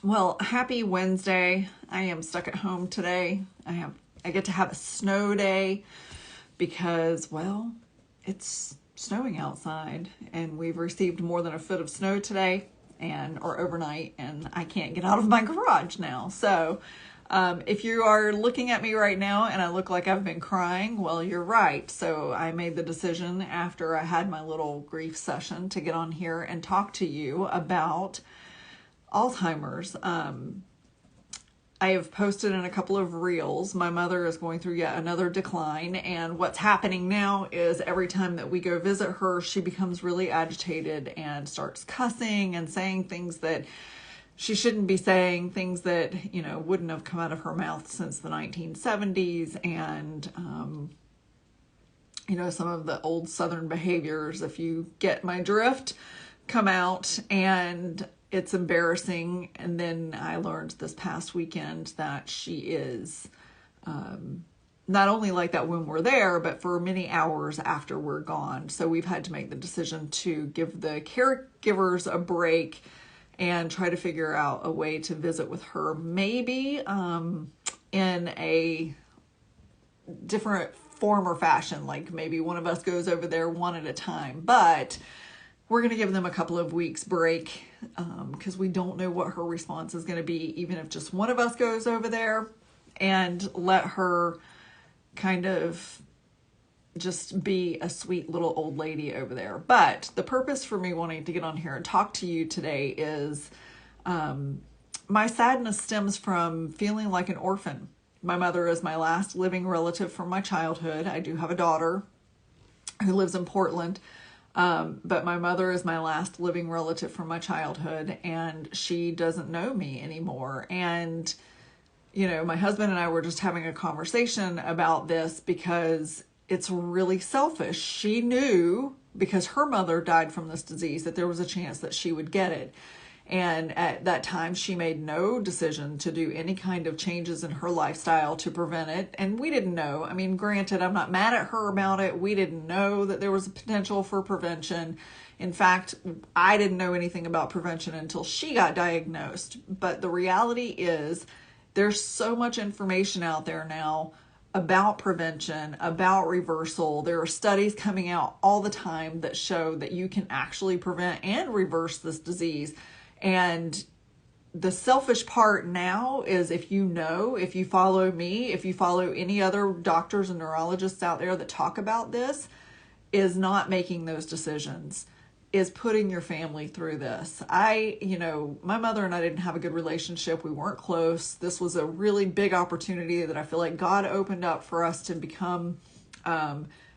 Well, happy Wednesday. I am stuck at home today. I get to have a snow day because, well, it's snowing outside and we've received more than a foot of snow today or overnight, and I can't get out of my garage now. So, if you are looking at me right now and I look like I've been crying, well, you're right. So I made the decision after I had my little grief session to get on here and talk to you about Alzheimer's. I have posted in a couple of reels. My mother is going through yet another decline, and what's happening now is every time that we go visit her, she becomes really agitated and starts cussing and saying things that she shouldn't be saying, things that, wouldn't have come out of her mouth since the 1970s, and some of the old Southern behaviors, if you get my drift, come out, and it's embarrassing. And then I learned this past weekend that she is not only like that when we're there, but for many hours after we're gone. So we've had to make the decision to give the caregivers a break and try to figure out a way to visit with her, maybe in a different form or fashion. Like maybe one of us goes over there one at a time, but we're going to give them a couple of weeks break because we don't know what her response is going to be, even if just one of us goes over there, and let her kind of just be a sweet little old lady over there. But the purpose for me wanting to get on here and talk to you today is my sadness stems from feeling like an orphan. My mother is my last living relative from my childhood. I do have a daughter who lives in Portland. But my mother is my last living relative from my childhood, and she doesn't know me anymore. And, my husband and I were just having a conversation about this because it's really selfish. She knew, because her mother died from this disease, that there was a chance that she would get it. And at that time, she made no decision to do any kind of changes in her lifestyle to prevent it. And we didn't know. I mean, granted, I'm not mad at her about it. We didn't know that there was a potential for prevention. In fact, I didn't know anything about prevention until she got diagnosed. But the reality is there's so much information out there now about prevention, about reversal. There are studies coming out all the time that show that you can actually prevent and reverse this disease. And the selfish part now is if you follow me, if you follow any other doctors and neurologists out there that talk about this, is not making those decisions, is putting your family through this. My mother and I didn't have a good relationship. We weren't close. This was a really big opportunity that I feel like God opened up for us to become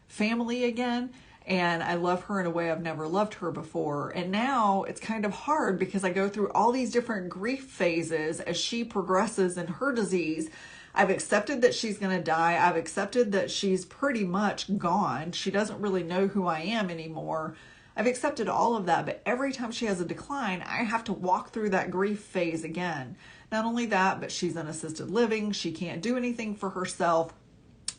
family again. And I love her in a way I've never loved her before. And now it's kind of hard because I go through all these different grief phases as she progresses in her disease. I've accepted that she's going to die. I've accepted that she's pretty much gone. She doesn't really know who I am anymore. I've accepted all of that. But every time she has a decline, I have to walk through that grief phase again. Not only that, but she's in assisted living. She can't do anything for herself.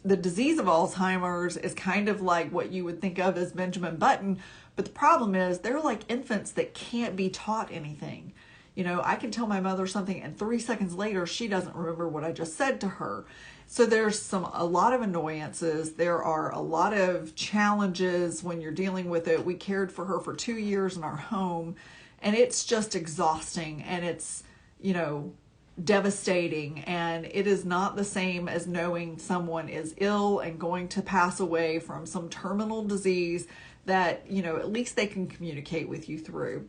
The disease of Alzheimer's is kind of like what you would think of as Benjamin Button, but the problem is they're like infants that can't be taught anything. I can tell my mother something and 3 seconds later, she doesn't remember what I just said to her. So there's a lot of annoyances. There are a lot of challenges when you're dealing with it. We cared for her for 2 years in our home, and it's just exhausting, and it's, devastating, and it is not the same as knowing someone is ill and going to pass away from some terminal disease that at least they can communicate with you through.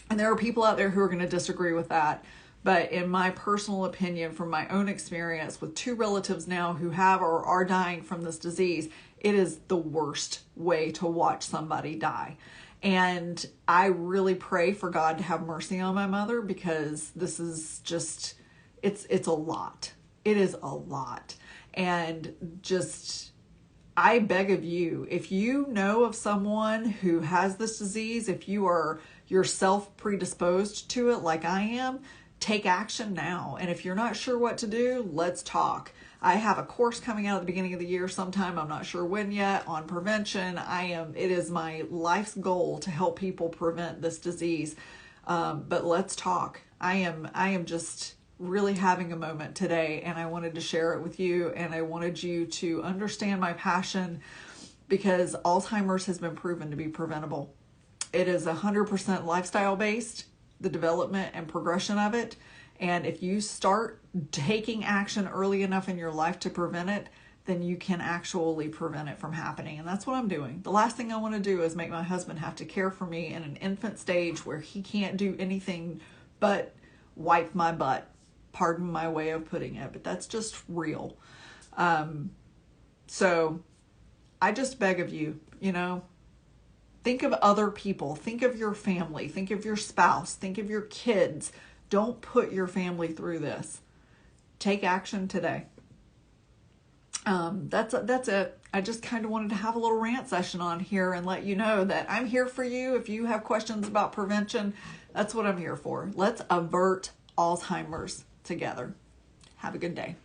And there are people out there who are going to disagree with that, but in my personal opinion, from my own experience with 2 relatives now who have or are dying from this disease, it is the worst way to watch somebody die. And I really pray for God to have mercy on my mother, because this is just, it's a lot. It is a lot. And just, I beg of you, if you know of someone who has this disease, if you are yourself predisposed to it like I am, take action now. And if you're not sure what to do, let's talk. I have a course coming out at the beginning of the year sometime, I'm not sure when yet, on prevention. It is my life's goal to help people prevent this disease. But let's talk. I am just really having a moment today, and I wanted to share it with you, and I wanted you to understand my passion, because Alzheimer's has been proven to be preventable. It is 100% lifestyle based, the development and progression of it. And if you start taking action early enough in your life to prevent it, then you can actually prevent it from happening. And that's what I'm doing. The last thing I want to do is make my husband have to care for me in an infant stage where he can't do anything but wipe my butt. Pardon my way of putting it, but that's just real. So I just beg of you, think of other people, think of your family, think of your spouse, think of your kids. Don't put your family through this. Take action today. That's it. I just kind of wanted to have a little rant session on here and let you know that I'm here for you. If you have questions about prevention, that's what I'm here for. Let's avert Alzheimer's together. Have a good day.